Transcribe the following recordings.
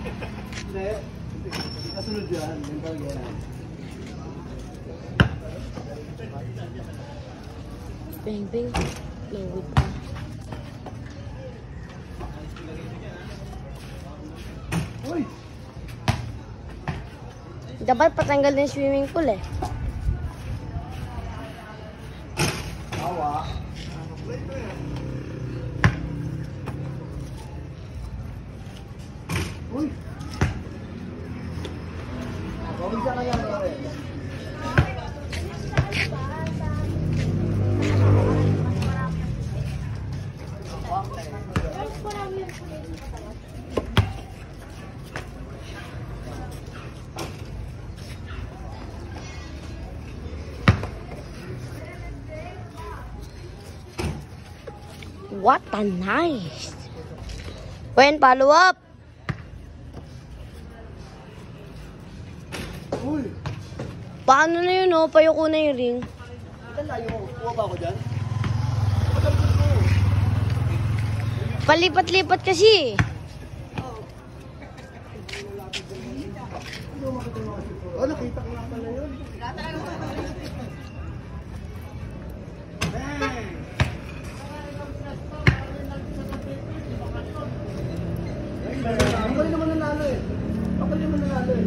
Hindi. Kasunod yan. Yung talaga yan. Bing, bing. Fluid pa. Uy! Dapat patanggal ng swimming pool eh. Awa. Uy! Bawin siya kaya na rin. What a nice. When follow up. Uy! Paano na yun oh? Payoko na yung ring. Ilan layo mo? Kuha ba ako dyan? Palipat-lipat kasi. Oh, nakita ko nga pala yun. Bang! Ako rin naman nanalo eh. Ako rin naman nanalo eh.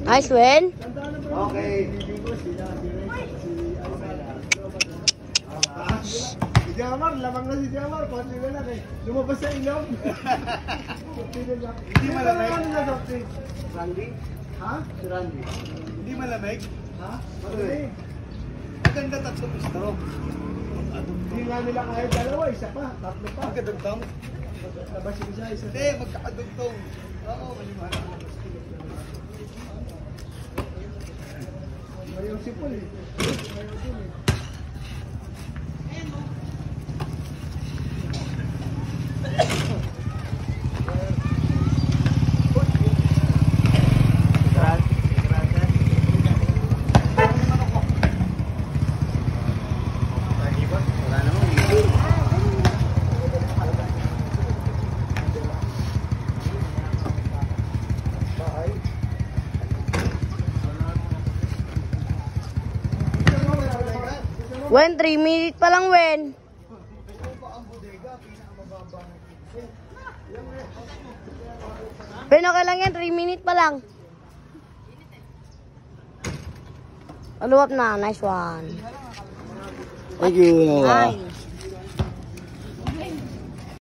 Nice win. Okay. Si Jamar, lamang na si Jamar. Konti na lang eh. Lumabas sa ilong. Hindi malamig. Ano na doktor? Randy? Ha? Si Randy. Hindi malamig? Ha? Malamig. Maganda tatlong stroke. Hindi nga nila kahit dalawa, isa pa, tatlo pa. Magkadugtong? Labas yung isa. Hindi, magkakadugtong. Oo, maliwanag. Mayroong sipol eh. Mayroong din eh. Wen, 3 minutes pa lang, Wen. Wen, okay lang yan. 3 minutes pa lang. Follow up na. Nice one. Thank you. Nice.